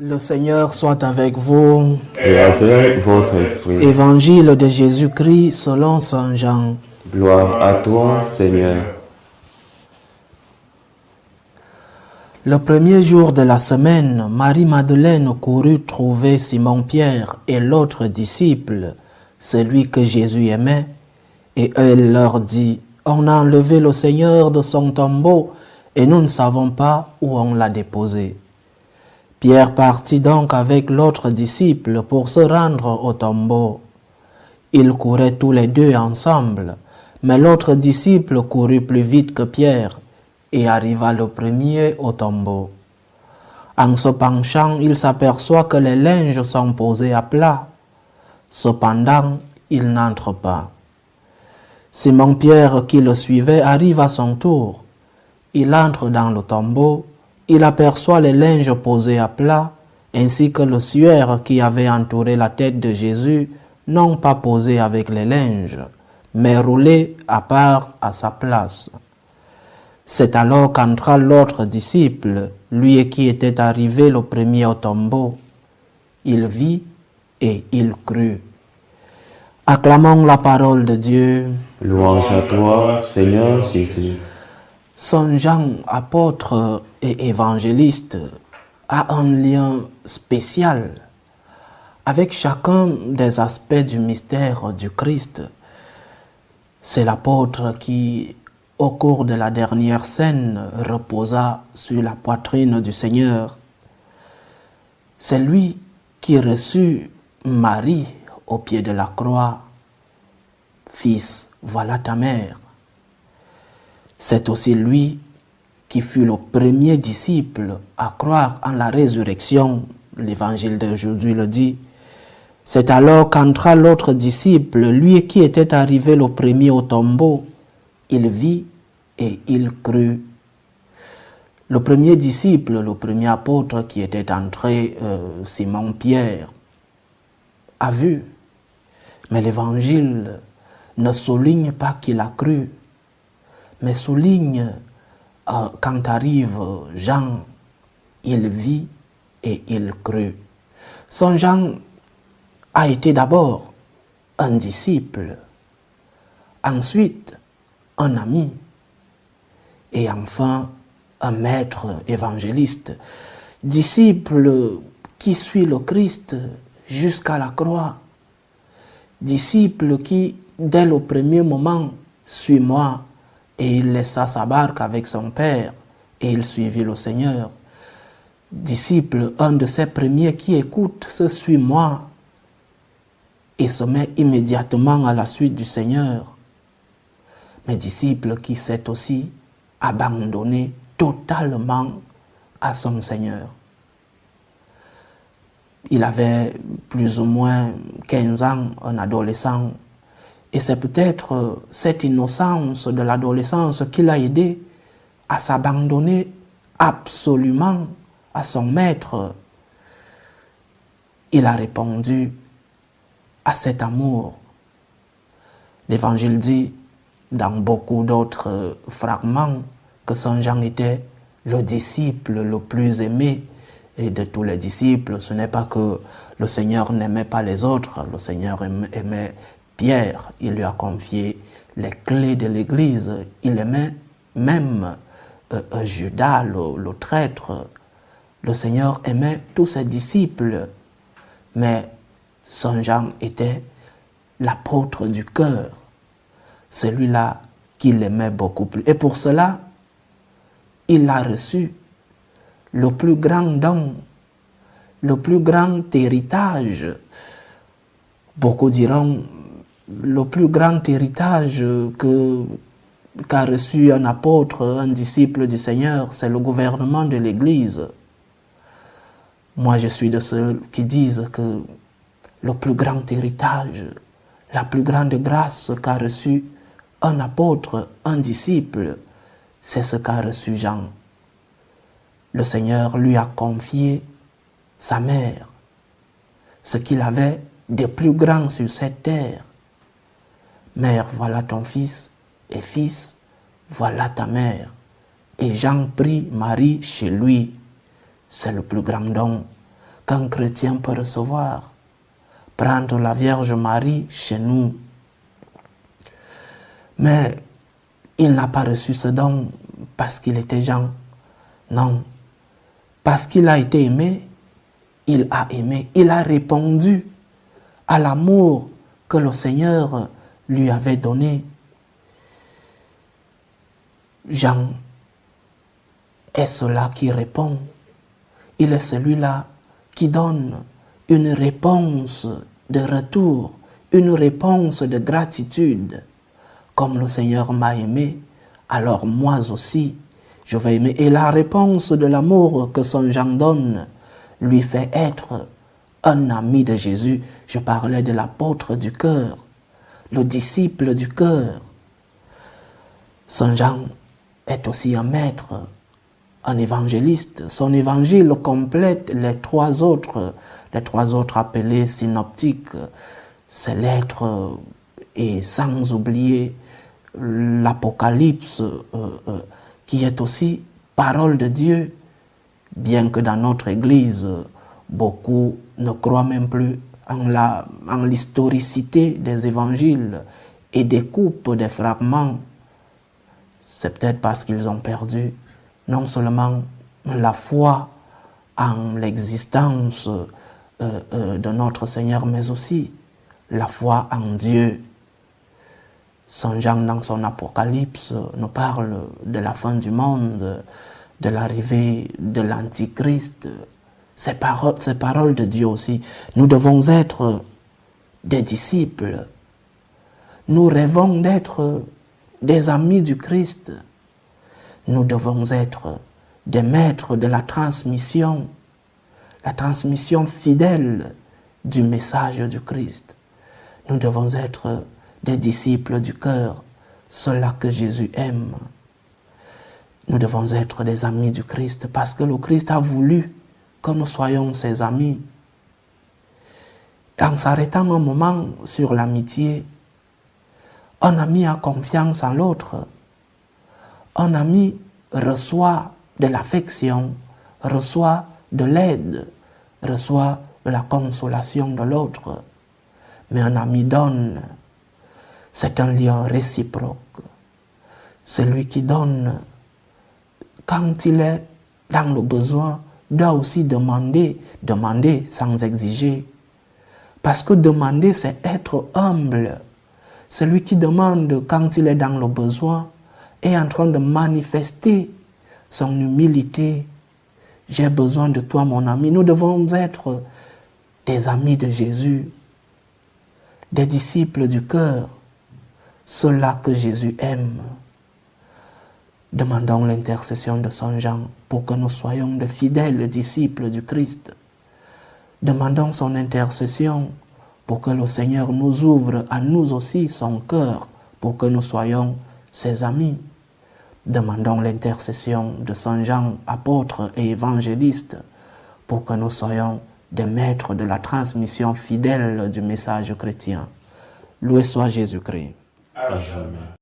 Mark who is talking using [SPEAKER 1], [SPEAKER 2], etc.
[SPEAKER 1] Le Seigneur soit avec vous.
[SPEAKER 2] Et avec votre esprit.
[SPEAKER 1] Évangile de Jésus-Christ selon saint Jean.
[SPEAKER 2] Gloire à toi, Seigneur.
[SPEAKER 1] Le premier jour de la semaine, Marie-Madeleine courut trouver Simon-Pierre et l'autre disciple, celui que Jésus aimait, et elle leur dit, « On a enlevé le Seigneur de son tombeau et nous ne savons pas où on l'a déposé. » Pierre partit donc avec l'autre disciple pour se rendre au tombeau. Ils couraient tous les deux ensemble, mais l'autre disciple courut plus vite que Pierre et arriva le premier au tombeau. En se penchant, il s'aperçoit que les linges sont posés à plat. Cependant, il n'entre pas. Simon-Pierre, qui le suivait, arrive à son tour. Il entre dans le tombeau. Il aperçoit les linges posés à plat, ainsi que le suaire qui avait entouré la tête de Jésus, non pas posé avec les linges, mais roulé à part à sa place. C'est alors qu'entra l'autre disciple, lui qui était arrivé le premier au tombeau. Il vit et il crut. Acclamons la parole de Dieu.
[SPEAKER 2] Louange à toi, Seigneur Jésus.
[SPEAKER 1] Saint Jean, apôtre et évangéliste, a un lien spécial avec chacun des aspects du mystère du Christ. C'est l'apôtre qui, au cours de la dernière scène, reposa sur la poitrine du Seigneur. C'est lui qui reçut Marie au pied de la croix. « Fils, voilà ta mère ». C'est aussi lui qui fut le premier disciple à croire en la résurrection. L'évangile d'aujourd'hui le dit. C'est alors qu'entra l'autre disciple, lui qui était arrivé le premier au tombeau. Il vit et il crut. Le premier disciple, le premier apôtre qui était entré, Simon-Pierre, a vu. Mais l'évangile ne souligne pas qu'il a cru, mais souligne quand arrive Jean, il vit et il crut. Saint Jean a été d'abord un disciple, ensuite un ami et enfin un maître évangéliste. Disciple qui suit le Christ jusqu'à la croix. Disciple qui, dès le premier moment, suit moi. Et il laissa sa barque avec son père et il suivit le Seigneur. Disciple, un de ses premiers qui écoute ce « suis-moi » et se met immédiatement à la suite du Seigneur. Mais disciple qui s'est aussi abandonné totalement à son Seigneur. Il avait plus ou moins 15 ans, un adolescent. Et c'est peut-être cette innocence de l'adolescence qui l'a aidé à s'abandonner absolument à son maître. Il a répondu à cet amour. L'Évangile dit dans beaucoup d'autres fragments que Saint Jean était le disciple le plus aimé. Et de tous les disciples, ce n'est pas que le Seigneur n'aimait pas les autres, le Seigneur aimait Pierre, il lui a confié les clés de l'Église. Il aimait même Judas, le traître. Le Seigneur aimait tous ses disciples. Mais Saint Jean était l'apôtre du cœur. Celui-là qu'il aimait beaucoup plus. Et pour cela, il a reçu le plus grand don, le plus grand héritage. Beaucoup diront le plus grand héritage qu'a reçu un apôtre, un disciple du Seigneur, c'est le gouvernement de l'Église. Moi, je suis de ceux qui disent que le plus grand héritage, la plus grande grâce qu'a reçu un apôtre, un disciple, c'est ce qu'a reçu Jean. Le Seigneur lui a confié sa mère, ce qu'il avait de plus grand sur cette terre. Mère, voilà ton fils, et fils, voilà ta mère. Et Jean prit Marie chez lui. C'est le plus grand don. qu'un chrétien peut recevoir. Prendre la Vierge Marie chez nous. Mais il n'a pas reçu ce don parce qu'il était Jean. Non. Parce qu'il a été aimé, il a aimé. Il a répondu à l'amour que le Seigneur lui avait donné. Jean est celui qui répond. Il est celui-là qui donne une réponse de retour, une réponse de gratitude. Comme le Seigneur m'a aimé, alors moi aussi, je vais aimer. Et la réponse de l'amour que Saint Jean donne lui fait être un ami de Jésus. Je parlais de l'apôtre du cœur, le disciple du cœur. Saint Jean est aussi un maître, un évangéliste. Son évangile complète les trois autres appelés synoptiques, ces lettres, et sans oublier l'Apocalypse, qui est aussi parole de Dieu, bien que dans notre Église, beaucoup ne croient même plus en l'historicité des évangiles et découpent des fragments. C'est peut-être parce qu'ils ont perdu non seulement la foi en l'existence de notre Seigneur, mais aussi la foi en Dieu. Saint Jean, dans son Apocalypse, nous parle de la fin du monde, de l'arrivée de l'Antichrist. Ces paroles de Dieu aussi. Nous devons être des disciples. Nous rêvons d'être des amis du Christ. Nous devons être des maîtres de la transmission fidèle du message du Christ. Nous devons être des disciples du cœur, ceux-là que Jésus aime. Nous devons être des amis du Christ parce que le Christ a voulu que nous soyons ses amis. En s'arrêtant un moment sur l'amitié, un ami a confiance en l'autre. Un ami reçoit de l'affection, reçoit de l'aide, reçoit de la consolation de l'autre. Mais un ami donne. C'est un lien réciproque. Celui qui donne, quand il est dans le besoin, doit aussi demander sans exiger. Parce que demander, c'est être humble. Celui qui demande quand il est dans le besoin est en train de manifester son humilité. J'ai besoin de toi, mon ami. Nous devons être des amis de Jésus, des disciples du cœur, ceux-là que Jésus aime. Demandons l'intercession de Saint Jean pour que nous soyons de fidèles disciples du Christ. Demandons son intercession pour que le Seigneur nous ouvre à nous aussi son cœur, pour que nous soyons ses amis. Demandons l'intercession de Saint Jean, apôtre et évangéliste, pour que nous soyons des maîtres de la transmission fidèle du message chrétien. Loué soit Jésus-Christ.
[SPEAKER 2] À jamais.